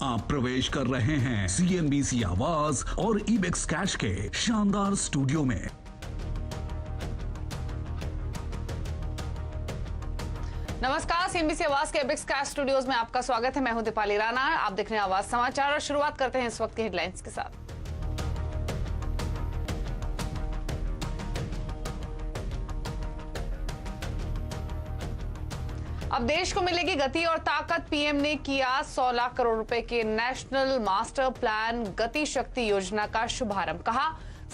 आप प्रवेश कर रहे हैं CNBC आवाज और इबेक्स कैश के शानदार स्टूडियो में। नमस्कार, CNBC आवाज के इबेक्स कैश स्टूडियोज में आपका स्वागत है। मैं हूं दीपाली राणा। आप देख रहे हैं आवाज समाचार और शुरुआत करते हैं इस वक्त की हेडलाइंस के साथ। अब देश को मिलेगी गति और ताकत। पीएम ने किया 100 लाख करोड़ रुपए के नेशनल मास्टर प्लान गति शक्ति योजना का शुभारंभ। कहा,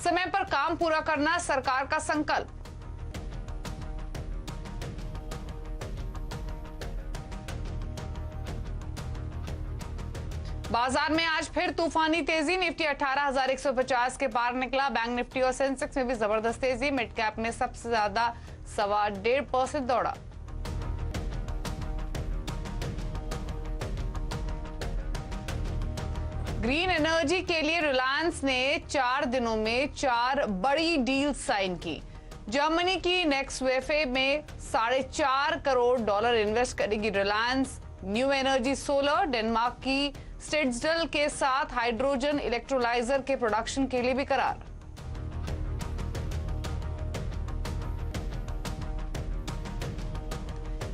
समय पर काम पूरा करना सरकार का संकल्प। बाजार में आज फिर तूफानी तेजी। निफ्टी 18,150 के पार निकला। बैंक निफ्टी और सेंसेक्स में भी जबरदस्त तेजी। मिड कैप में सबसे ज्यादा 1.25% दौड़ा। ग्रीन एनर्जी के लिए रिलायंस ने 4 दिनों में 4 बड़ी डील साइन की। जर्मनी की नेक्सवेफे में $4.5 करोड़ इन्वेस्ट करेगी Reliance. New energy solar Denmark की स्टेड्सडल के साथ हाइड्रोजन इलेक्ट्रोलाइजर के प्रोडक्शन के लिए भी करार।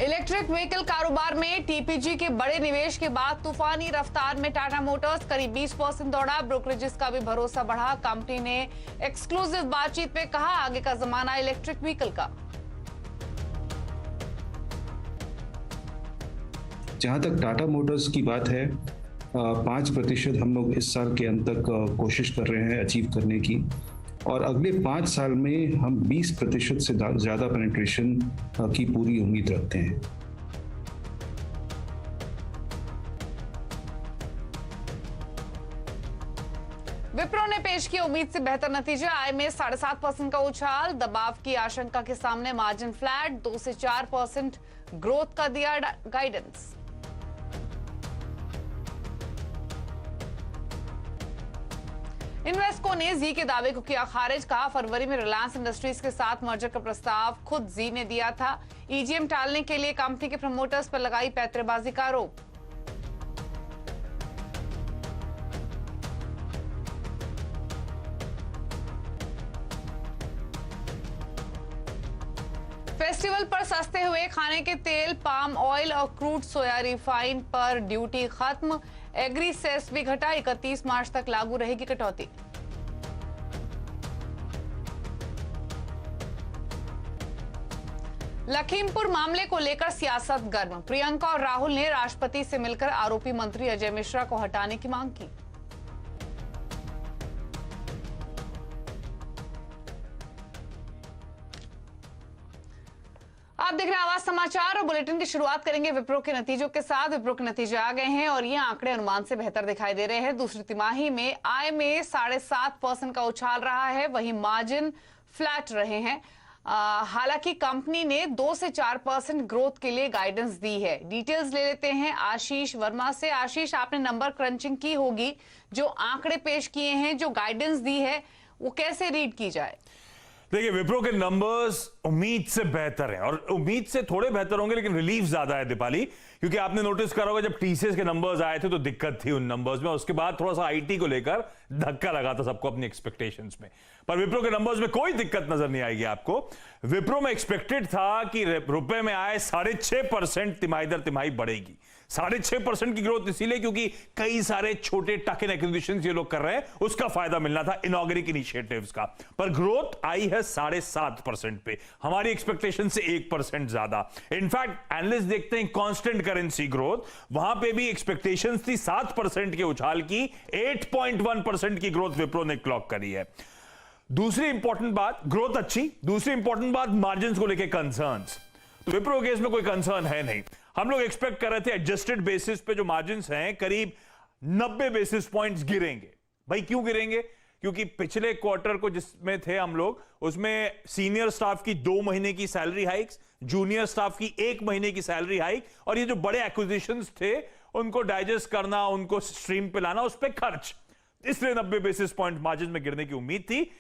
इलेक्ट्रिक व्हीकल कारोबार में टीपीजी के बड़े निवेश के बाद तूफानी रफ्तार में टाटा मोटर्स करीब 20% दौड़ा। ब्रोकरेजेस का भी भरोसा बढ़ा। कंपनी ने एक्सक्लूसिव बातचीत में कहा, आगे का जमाना इलेक्ट्रिक व्हीकल का। जहां तक टाटा मोटर्स की बात है, 5% हम लोग इस साल के अंत तक कोशिश कर रहे हैं अचीव करने की, और अगले 5 साल में हम 20% से ज्यादा पेनिट्रेशन की पूरी उम्मीद रखते हैं। विप्रो ने पेश किया उम्मीद से बेहतर नतीजा। आय में 7.5% का उछाल। दबाव की आशंका के सामने मार्जिन फ्लैट। 2 से 4% ग्रोथ का दिया गाइडेंस। इन्वेस्को ने जी के दावे को किया खारिज। कहा, फरवरी में रिलायंस इंडस्ट्रीज के साथ मर्जर का प्रस्ताव खुद जी ने दिया था। ईजीएम टालने के लिए कंपनी के प्रमोटर्स पर लगाई पैंतरेबाजी का आरोप। फेस्टिवल पर सस्ते हुए खाने के तेल, पाम ऑयल और क्रूड सोया रिफाइंड पर ड्यूटी खत्म। एग्री सेस भी घटा। 31 मार्च तक लागू रहेगी कटौती। लखीमपुर मामले को लेकर सियासत गर्म। प्रियंका और राहुल ने राष्ट्रपति से मिलकर आरोपी मंत्री अजय मिश्रा को हटाने की मांग की। आप देख रहे हैं आवाज समाचार और बुलेटिन की शुरुआत करेंगे विप्रो के नतीजों के साथ। विप्रो के नतीजे आ गए हैं और ये आंकड़े अनुमान से बेहतर दिखाई दे रहे हैं। दूसरी तिमाही में आय में 7.5% का उछाल रहा है, वहीं मार्जिन फ्लैट रहे हैं। हालांकि कंपनी ने 2 से 4% ग्रोथ के लिए गाइडेंस दी है। डिटेल्स ले लेते हैं आशीष वर्मा से। आशीष, आपने नंबर क्रंचिंग की होगी, जो आंकड़े पेश किए हैं, जो गाइडेंस दी है, वो कैसे रीड की जाए? देखिए, विप्रो के नंबर्स उम्मीद से बेहतर हैं और उम्मीद से थोड़े बेहतर होंगे, लेकिन रिलीफ ज्यादा है दीपाली, क्योंकि आपने नोटिस करा होगा जब टीसीएस के नंबर्स आए थे तो दिक्कत थी उन नंबर्स में। उसके बाद थोड़ा सा आईटी को लेकर धक्का लगा था सबको अपनी एक्सपेक्टेशंस में, पर विप्रो के नंबर्स में कोई दिक्कत नजर नहीं आएगी आपको। विप्रो में एक्सपेक्टेड था कि रुपए में आए 6.5% तिमाही दर तिमाही बढ़ेगी। 6.5% की ग्रोथ इसीलिए क्योंकि कई सारे छोटे टक इन एक्विजिशंस ये लोग कर रहे हैं, उसका फायदा मिलना था इनॉग्रेटिव इनिशिएटिव्स का। पर ग्रोथ आई है 7.5% पे, हमारी एक्सपेक्टेशन से 1% ज्यादा। इनफैक्ट एनालिस्ट देखते हैं कांस्टेंट करेंसी ग्रोथ, वहां पे भी एक्सपेक्टेशंस थी 7% के उछाल की, 8.1% की ग्रोथ विप्रो ने क्लॉक करी है। दूसरी इंपॉर्टेंट बात, ग्रोथ अच्छी। दूसरी इंपॉर्टेंट बात, मार्जिन को लेकर कंसर्न्स। तो विप्रो केस में कोई कंसर्न है नहीं। हम लोग एक्सपेक्ट कर रहे थे एडजस्टेड बेसिस पे जो मार्जिन हैं करीब 90 बेसिस पॉइंट्स गिरेंगे। भाई क्यों गिरेंगे? क्योंकि पिछले क्वार्टर को जिसमें थे हम लोग, उसमें सीनियर स्टाफ की 2 महीने की सैलरी हाइक्स, जूनियर स्टाफ की 1 महीने की सैलरी हाइक, और ये जो बड़े एक्विजिशंस थे उनको डाइजेस्ट करना, उनको स्ट्रीम पे लाना, उस पर खर्च, इसलिए 90 बेसिस पॉइंट मार्जिन में गिरने की उम्मीद थी।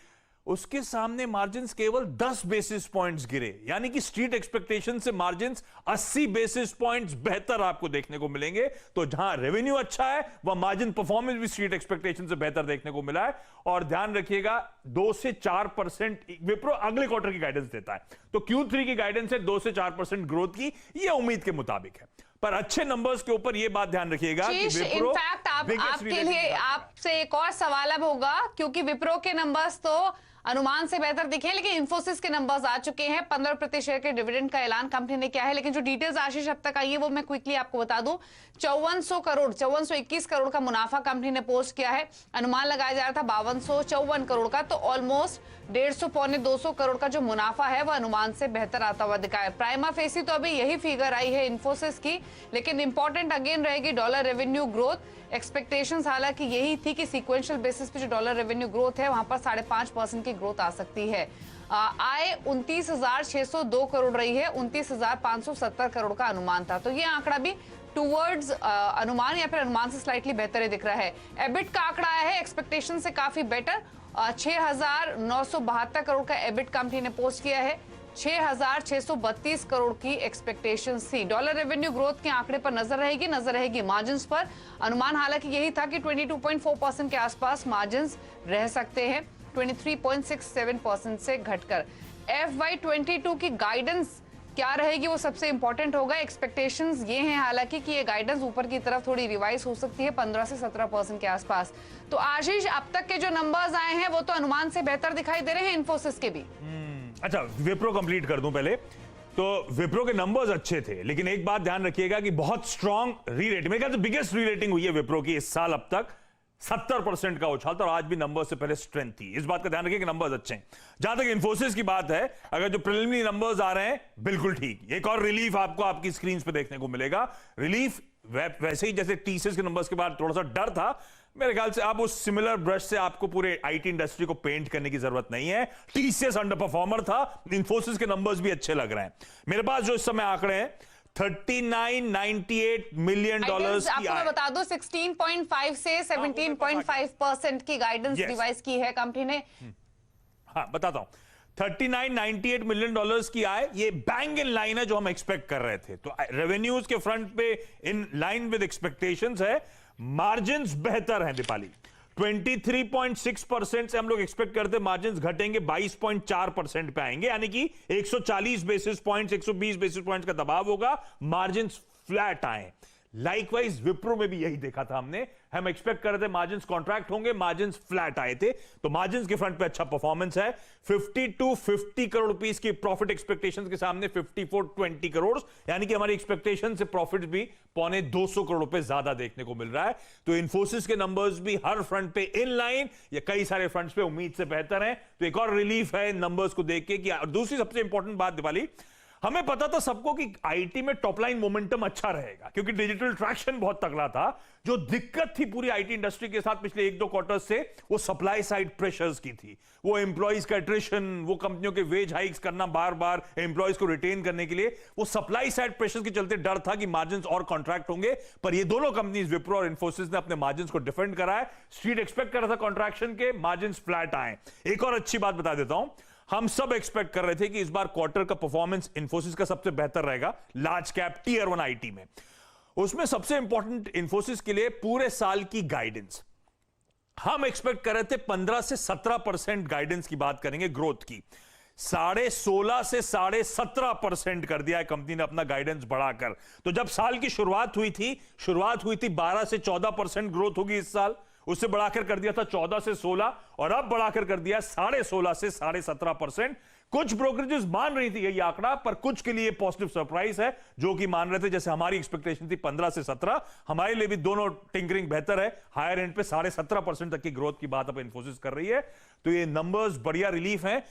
उसके सामने मार्जिन्स केवल 10 बेसिस पॉइंट्स गिरे, यानी कि स्ट्रीट एक्सपेक्टेशन से मार्जिन्स 80 बेसिस पॉइंट्स बेहतर आपको देखने को मिलेंगे। तो जहां रेवेन्यू अच्छा है वह मार्जिन परफॉर्मेंस भी स्ट्रीट एक्सपेक्टेशन से बेहतर देखने को मिला है। और ध्यान रखिएगा 2 से 4% विप्रो अगले क्वार्टर की गाइडेंस देता है, तो Q3 की गाइडेंस है 2 से 4% ग्रोथ की, यह उम्मीद के मुताबिक है। पर अच्छे नंबर्स के ऊपर यह बात ध्यान रखिएगा कि विप्रो इनफैक्ट आपके लिए आपसे एक और सवाल अब होगा, क्योंकि विप्रो के नंबर्स तो अनुमान से बेहतर दिखे, लेकिन इंफोसिस के नंबर्स आ चुके हैं। 15% शेयर के डिविडेंड का ऐलान कंपनी ने किया है, लेकिन जो डिटेल्स आशीष अब तक आई है वो मैं क्विकली आपको बता दूं। 5421 करोड़ का मुनाफा कंपनी ने पोस्ट किया है। अनुमान लगाया जा रहा था 5254 करोड़ का, तो ऑलमोस्ट 150 पौने 200 करोड़ का जो मुनाफा है वह अनुमान से बेहतर आता हुआ दिखा है। प्राइमा फेसी तो अभी यही फिगर आई है इंफोसिस की, लेकिन इंपॉर्टेंट अगेन रहेगी डॉलर रेवेन्यू ग्रोथ। एक्सपेक्टेशंस हालांकि यही थी कि सीक्वेंशियल बेसिस पे जो डॉलर रेवेन्यू ग्रोथ है वहां पर 5.5% की ग्रोथ आ सकती है। आय 29,602 करोड़ रही है, 29,570 करोड़ का अनुमान था, तो ये आंकड़ा भी टूवर्ड्स अनुमान या फिर अनुमान से स्लाइटली बेहतर ही दिख रहा है। एबिट का आंकड़ा आया है एक्सपेक्टेशन से काफी बेटर, 6,972 करोड़ का एबिट कंपनी ने पोस्ट किया है। 6,632 करोड़ की एक्सपेक्टेशंस थी। डॉलर रेवेन्यू ग्रोथ के आंकड़े पर नजर रहेगी मार्जिन्स पर। अनुमान हालांकि यही था कि 22.4% के आसपास मार्जिन्स रह सकते हैं, 23.67% से घटकर। FY22 की गाइडेंस क्या रहेगी वो सबसे इंपॉर्टेंट होगा। एक्सपेक्टेशंस ये हैं हालांकि कि ये गाइडेंस ऊपर की तरफ थोड़ी रिवाइज हो सकती है 15 से 17% के आसपास। तो आशीष, अब तक के जो नंबर्स आए हैं वो तो अनुमान से बेहतर दिखाई दे रहे हैं इंफोसिस के भी। अच्छा, विप्रो कंप्लीट कर दूं पहले। तो विप्रो के नंबर्स अच्छे थे, लेकिन एक बात ध्यान रखिएगा कि बहुत स्ट्रॉन्ग री-रेटिंग, मेरे ख्याल से बिगेस्ट री-रेटिंग हुई है विप्रो की इस साल अब तक। 70% का उछाल था और आज भी नंबर से पहले स्ट्रेंथ थी। इस बात का ध्यान रखिए कि नंबर्स अच्छे हैं। जहां तक इंफोसिस की बात है, अगर जो प्रिलिमिनरी नंबर्स आ रहे हैं बिल्कुल ठीक। एक और रिलीफ आपको आपकी स्क्रीन पे देखने को मिलेगा। रिलीफ वैसे ही जैसे टीसीएस के नंबर्स के बाद थोड़ा सा डर था, मेरे ख्याल से आप उस सिमिलर ब्रश से आपको पूरे आईटी इंडस्ट्री को पेंट करने की जरूरत नहीं है। टीसीएस अंडर परफॉर्मर था, इंफोसिस के नंबर्स भी अच्छे लग रहे हैं। मेरे पास जो इस समय आंकड़े हैं 3998 मिलियन डॉलर्स की आपको मैं बता दूं 16.5 से 17.5% की गाइडेंस रिवाइज की है कंपनी ने। हाँ, बताता हूं। 3998 मिलियन डॉलर्स की आय, ये बैंग इन लाइन है जो हम एक्सपेक्ट कर रहे थे। तो रेवेन्यूज के फ्रंट पे इन लाइन विद एक्सपेक्टेशंस है। मार्जिन्स बेहतर हैं दीपाली, 23.6% से हम लोग एक्सपेक्ट करते मार्जिन्स घटेंगे 22.4% पे आएंगे, यानी कि 140 बेसिस पॉइंट्स 120 बेसिस पॉइंट्स का दबाव होगा, मार्जिन्स फ्लैट आए। लाइकवाइज विप्रो में भी यही देखा था हमने। हम एक्सपेक्ट कर रहे थे मार्जिन्स कॉन्ट्रैक्ट होंगे, मार्जिन्स फ्लैट आए थे। तो मार्जिन्स के फ्रंट पे अच्छा परफॉर्मेंस है। 5250 करोड़ रुपीस की प्रॉफिट एक्सपेक्टेशंस के सामने 5420 करोड़, यानी कि हमारी एक्सपेक्टेशन से प्रॉफिट भी 250 करोड़ रुपए ज्यादा देखने को मिल रहा है। तो इंफोसिस के नंबर्स भी हर फ्रंट पे इन लाइन या कई सारे फ्रंट्स पे उम्मीद से बेहतर हैं। तो एक और रिलीफ है इन नंबर्स को देख के। कि दूसरी सबसे इंपॉर्टेंट बात दिवाली, हमें पता था सबको कि आईटी में टॉप लाइन मोमेंटम अच्छा रहेगा, क्योंकि डिजिटल ट्रैक्शन बहुत तगड़ा था। जो दिक्कत थी पूरी आईटी इंडस्ट्री के साथ पिछले 1-2 क्वार्टर से, वो सप्लाई साइड प्रेशर्स की थी। वो एम्प्लॉइज का एट्रिशन, वो कंपनियों के वेज हाइक्स करना बार बार एम्प्लॉइज को रिटेन करने के लिए, वो सप्लाई साइड प्रेशर्स के चलते डर था कि मार्जिन्स और कॉन्ट्रैक्ट होंगे। पर ये दोनों कंपनीज विप्रो और इंफोसिस ने अपने मार्जिन्स को डिफेंड करा है। स्ट्रीट एक्सपेक्ट कर रहा था कॉन्ट्रैक्शन के, मार्जिन्स फ्लैट आए। एक और अच्छी बात बता देता हूं, हम सब एक्सपेक्ट कर रहे थे कि इस बार क्वार्टर का परफॉर्मेंस इंफोसिस का सबसे बेहतर रहेगा लार्ज कैप टियर 1 आईटी में। उसमें सबसे इंपॉर्टेंट इंफोसिस के लिए पूरे साल की गाइडेंस हम एक्सपेक्ट कर रहे थे 15 से 17% गाइडेंस की बात करेंगे ग्रोथ की। 16.5 से 17.5% कर दिया है कंपनी ने अपना गाइडेंस बढ़ाकर। तो जब साल की शुरुआत हुई थी 12 से 14% ग्रोथ होगी इस साल, उससे बढ़ाकर कर दिया था 14 से 16 और अब बढ़ाकर कर दिया 16.5 से 17.5%। कुछ ब्रोकरेजेस मान रही थी यही आंकड़ा, पर कुछ के लिए पॉजिटिव सरप्राइज है जो कि मान रहे थे। जैसे हमारी एक्सपेक्टेशन थी 15 से 17, हमारे लिए भी दोनों टिंकरिंग बेहतर है। हायर एंड पे 17.5% तक की ग्रोथ की बात अब इंफोसिस कर रही है। तो ये नंबर्स बढ़िया रिलीफ हैं।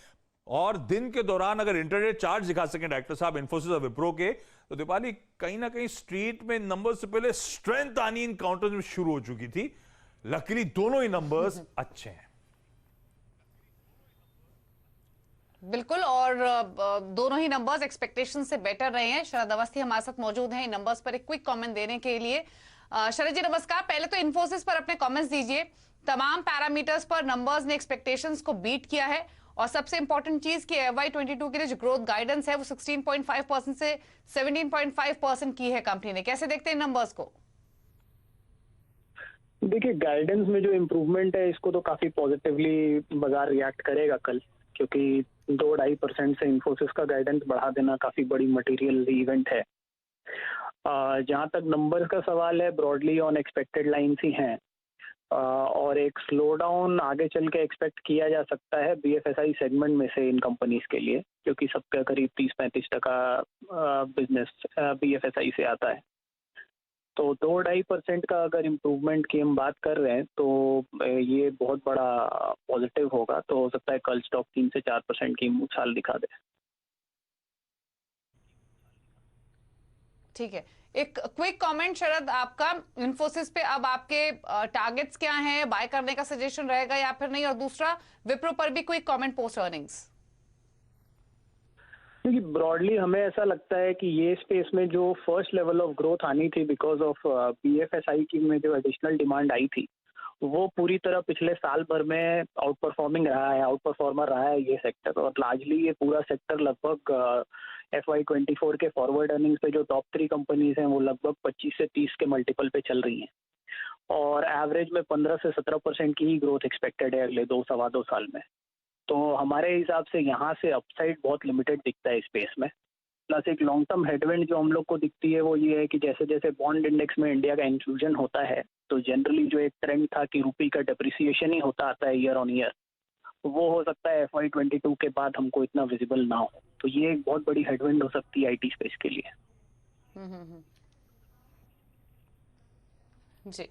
और दिन के दौरान अगर इंटरडे चार्ट दिखा सकें डायरेक्टर साहब इंफोसिस और विप्रो के, तो दीपाली कहीं ना कहीं स्ट्रीट में नंबर्स से पहले स्ट्रेंथ आनी इन काउंटर्स में शुरू हो चुकी थी। लकीली दोनों ही नंबर्स अच्छे हैं। बिल्कुल, और दोनों ही नंबर्स एक्सपेक्टेशन से बेटर रहे हैं। शरद अवस्थी हमारे साथ मौजूद हैं इन नंबर्स पर एक क्विक कमेंट देने के लिए। शरद जी नमस्कार। पहले तो इंफोसिस पर अपने कमेंट्स दीजिए। तमाम पैरामीटर्स पर नंबर्स ने एक्सपेक्टेशंस को बीट किया है और सबसे इंपॉर्टेंट चीज कि FY22 के लिए जो ग्रोथ गाइडेंस है वो 16.5% से 17.5% की है कंपनी ने। कैसे देखते हैं नंबर्स को? देखिए, गाइडेंस में जो इम्प्रूवमेंट है इसको तो काफी पॉजिटिवली बाजार रिएक्ट करेगा कल, क्योंकि 2-2.5% से इन्फोसिस का गाइडेंस बढ़ा देना काफी बड़ी मटेरियल इवेंट है। जहां तक नंबर्स का सवाल है, ब्रॉडली ऑन एक्सपेक्टेड लाइन्स ही हैं, और एक स्लो डाउन आगे चल के एक्सपेक्ट किया जा सकता है BFSI सेगमेंट में से इन कंपनीज के लिए, क्योंकि सबका करीब 30-35% बिजनेस BFSI से आता है। तो 2-2.5% का अगर इम्प्रूवमेंट की हम बात कर रहे हैं तो ये बहुत बड़ा पॉजिटिव होगा। तो हो सकता है कल स्टॉक 3 से 4% की उछाल दिखा दे। ठीक है, एक क्विक कमेंट शरद आपका इन्फोसिस पे, अब आपके टारगेट्स क्या हैं? बाय करने का सजेशन रहेगा या फिर नहीं? और दूसरा, विप्रो पर भी क्विक कमेंट पोस्ट अर्निंग्स। क्योंकि ब्रॉडली हमें ऐसा लगता है कि ये स्पेस में जो फर्स्ट लेवल ऑफ ग्रोथ आनी थी बिकॉज ऑफ BFSI की में जो एडिशनल डिमांड आई थी, वो पूरी तरह पिछले साल भर में आउट परफॉर्मिंग रहा है, आउट परफॉर्मर रहा है ये सेक्टर। और लार्जली ये पूरा सेक्टर लगभग FY24 के फॉरवर्ड अर्निंग्स पे जो टॉप 3 कंपनीज हैं वो लगभग 25 से 30 के मल्टीपल पे चल रही हैं, और एवरेज में 15 से 17% की ही ग्रोथ एक्सपेक्टेड है अगले 2-2.25 साल में। तो हमारे हिसाब से यहाँ से अपसाइड बहुत लिमिटेड दिखता है स्पेस में। प्लस एक लॉन्ग टर्म हेडविंड जो हम लोग को दिखती है वो ये है कि जैसे जैसे बॉन्ड इंडेक्स में इंडिया का इंक्लूजन होता है, तो जनरली जो एक ट्रेंड था कि रुपी का डेप्रिसिएशन ही होता आता है ईयर ऑन ईयर, वो हो सकता है FY22 के बाद हमको इतना विजिबल ना हो। तो ये एक बहुत बड़ी हेडविंड हो सकती है IT स्पेस के लिए। जी,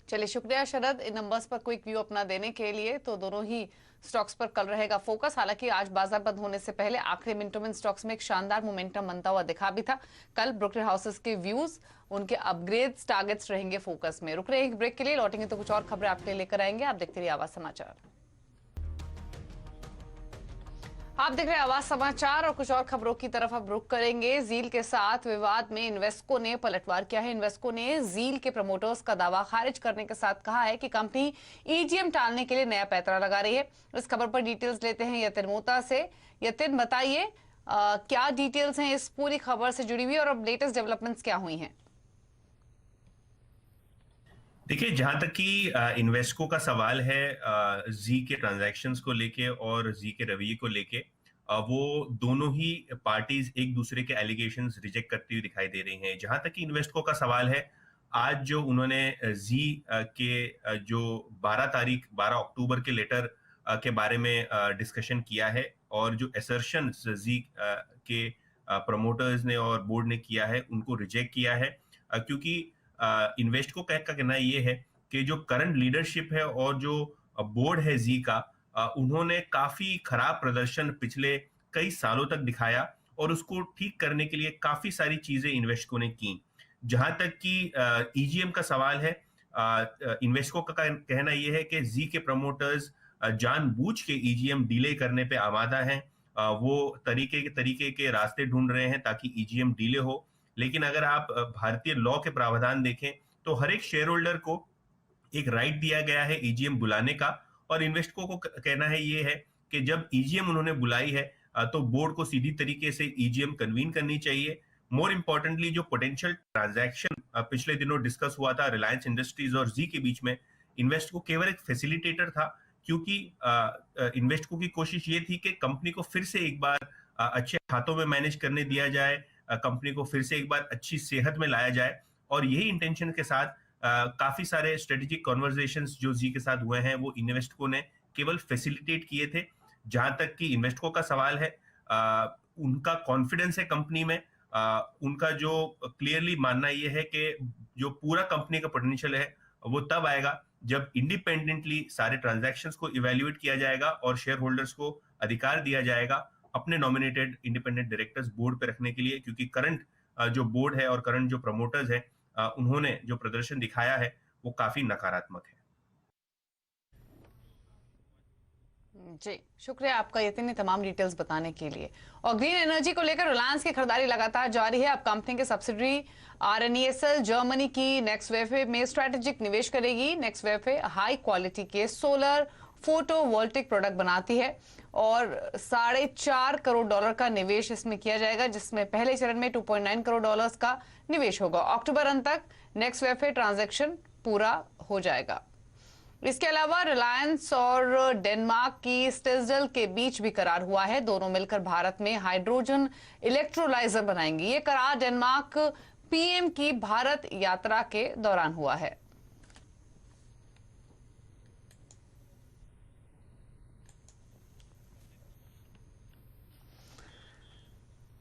चलिए शुक्रिया शरद इन नंबर्स पर क्विक व्यू अपना देने के लिए। तो दोनों ही स्टॉक्स पर कल रहेगा फोकस। हालांकि आज बाजार बंद होने से पहले आखिरी मिनटों में स्टॉक्स में एक शानदार मोमेंटम बनता हुआ दिखा भी था। कल ब्रोकर हाउसेस के व्यूज, उनके अपग्रेड्स, टारगेट्स रहेंगे फोकस में। रुक रहे एक ब्रेक के लिए, लौटेंगे तो कुछ और खबरें आपके लिए लेकर आएंगे। आप देखते रहिए आवाज समाचार। आप देख रहे हैं आवाज समाचार और कुछ और खबरों की तरफ अब रुख करेंगे। जील के साथ विवाद में इन्वेस्को ने पलटवार किया है। इन्वेस्को ने जील के प्रमोटर्स का दावा खारिज करने के साथ कहा है कि कंपनी EGM टालने के लिए नया पैंतरा लगा रही है। इस खबर पर डिटेल्स लेते हैं यतिन मोता से। यतिन, बताइए क्या डिटेल्स हैं इस पूरी खबर से जुड़ी हुई और अब लेटेस्ट डेवलपमेंट्स क्या हुई हैं? देखिए, जहां तक कि इन्वेस्को का सवाल है जी के ट्रांजैक्शंस को लेके और जी के रवैये को लेके, वो दोनों ही पार्टीज एक दूसरे के एलिगेशंस रिजेक्ट करती हुई दिखाई दे रही हैं। जहां तक कि इन्वेस्को का सवाल है, आज जो उन्होंने जी के जो 12 अक्टूबर के लेटर के बारे में डिस्कशन किया है और जो असर्शंस जी के प्रमोटर्स ने और बोर्ड ने किया है उनको रिजेक्ट किया है, क्योंकि इन्वेस्टको का कहना ये है कि जो करंट लीडरशिप है और जो बोर्ड है जी का, उन्होंने काफी खराब प्रदर्शन पिछले कई सालों तक दिखाया और उसको ठीक करने के लिए काफी सारी चीजें इन्वेस्टको ने की। जहां तक कि EGM का सवाल है, इन्वेस्टको का कहना यह है कि जी के प्रमोटर्स जानबूझ के EGM डिले करने पे आमादा हैं। वो तरीके के रास्ते ढूंढ रहे हैं ताकि EGM डिले हो। लेकिन अगर आप भारतीय लॉ के प्रावधान देखें तो हर एक शेयर होल्डर को एक राइट दिया गया है EGM बुलाने का, और इन्वेस्टको को कहना है ये है कि जब EGM उन्होंने बुलाई है तो बोर्ड को सीधी तरीके से EGM कन्वीन करनी चाहिए। मोर इंपॉर्टेंटली, जो पोटेंशियल ट्रांजैक्शन पिछले दिनों डिस्कस हुआ था रिलायंस इंडस्ट्रीज और जी के बीच में, इन्वेस्टको केवल एक फैसिलिटेटर था, क्योंकि इन्वेस्टको की कोशिश ये थी कि कंपनी को फिर से एक बार अच्छे हाथों में मैनेज करने दिया जाए, कंपनी को फिर से एक बार अच्छी सेहत में लाया जाए। और यही इंटेंशन के साथ काफी सारे स्ट्रेटेजिक कॉन्वर्सेशंस जो जी के साथ हुए हैं वो इन्वेस्टको ने केवल फैसिलिटेट किए थे। जहां तक कि इन्वेस्टको का सवाल है, उनका कॉन्फिडेंस है कंपनी में, उनका जो क्लियरली मानना यह है कि जो पूरा कंपनी का पोटेंशियल है वो तब आएगा जब इंडिपेंडेंटली सारे ट्रांजैक्शंस को इवैल्यूएट किया जाएगा और शेयर होल्डर्स को अधिकार दिया जाएगा अपने नॉमिनेटेड इंडिपेंडेंट डायरेक्टर्स बोर्ड पे रखने के लिए। क्योंकि करंट जो बोर्ड है और करंट जो प्रमोटर्स है, उन्होंने जो प्रदर्शन दिखाया है वो काफी नकारात्मक है। जी, शुक्रिया आपका यतिन तमाम डिटेल्स बताने के लिए। और ग्रीन एनर्जी को लेकर रिलायंस की खरीदारी लगातार जारी है। अब कंपनी के सब्सिडरी RNESL जर्मनी की नेक्स्ट वेव में स्ट्रेटेजिक निवेश करेगी। नेक्स्ट वेव हाई क्वालिटी के सोलर, फोटोवोल्टिक प्रोडक्ट बनाती है और $4.5 करोड़ का निवेश इसमें किया जाएगा, जिसमें पहले चरण में $2.9 करोड़ का निवेश होगा। अक्टूबर अंत तक नेक्स्टवेव ट्रांजैक्शन पूरा हो जाएगा। इसके अलावा रिलायंस और डेनमार्क की स्टिल्सडल के बीच भी करार हुआ है। दोनों मिलकर भारत में हाइड्रोजन इलेक्ट्रोलाइजर बनाएंगे। ये करार डेनमार्क पीएम की भारत यात्रा के दौरान हुआ है।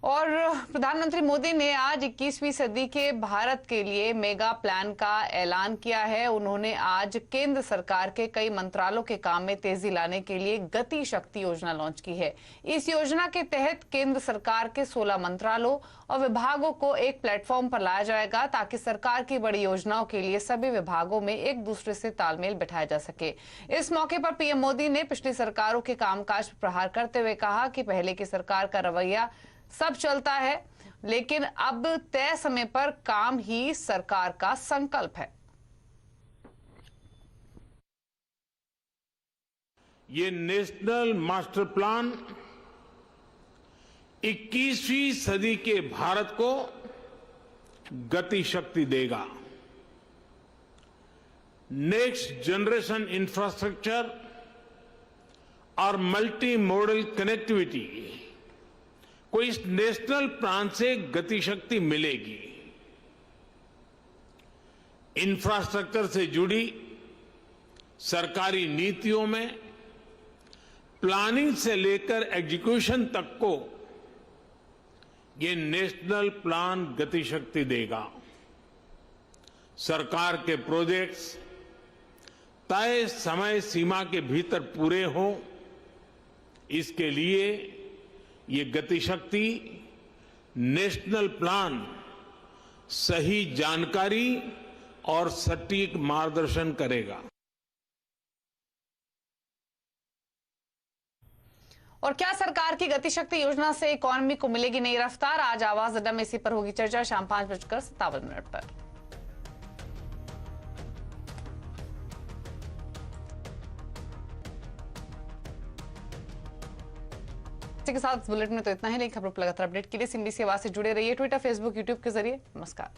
और प्रधानमंत्री मोदी ने आज 21वीं सदी के भारत के लिए मेगा प्लान का ऐलान किया है। उन्होंने आज केंद्र सरकार के कई मंत्रालयों के काम में तेजी लाने के लिए गति शक्ति योजना लॉन्च की है। इस योजना के तहत केंद्र सरकार के 16 मंत्रालयों और विभागों को एक प्लेटफॉर्म पर लाया जाएगा, ताकि सरकार की बड़ी योजनाओं के लिए सभी विभागों में एक दूसरे से तालमेल बिठाया जा सके। इस मौके पर पीएम मोदी ने पिछली सरकारों के कामकाज पर प्रहार करते हुए कहा कि पहले की सरकार का रवैया सब चलता है, लेकिन अब तय समय पर काम ही सरकार का संकल्प है। ये नेशनल मास्टर प्लान 21वीं सदी के भारत को गति शक्ति देगा। नेक्स्ट जनरेशन इंफ्रास्ट्रक्चर और मल्टी मॉडल कनेक्टिविटी को इस नेशनल प्लान से गति शक्ति मिलेगी। इंफ्रास्ट्रक्चर से जुड़ी सरकारी नीतियों में प्लानिंग से लेकर एग्जीक्यूशन तक को ये नेशनल प्लान गति शक्ति देगा। सरकार के प्रोजेक्ट्स तय समय सीमा के भीतर पूरे हों, इसके लिए ये गति शक्ति नेशनल प्लान सही जानकारी और सटीक मार्गदर्शन करेगा। और क्या सरकार की गति शक्ति योजना से इकोनॉमी को मिलेगी नई रफ्तार? आज आवाज अड्डा में इसी पर होगी चर्चा शाम 5:57 पर। के साथ बुलेटिन में तो इतना ही। लेकिन खबरों पर लगातार अपडेट के लिए सिंबीसी आवाज से जुड़े रहिए। ट्विटर, फेसबुक, यूट्यूब के जरिए। नमस्कार।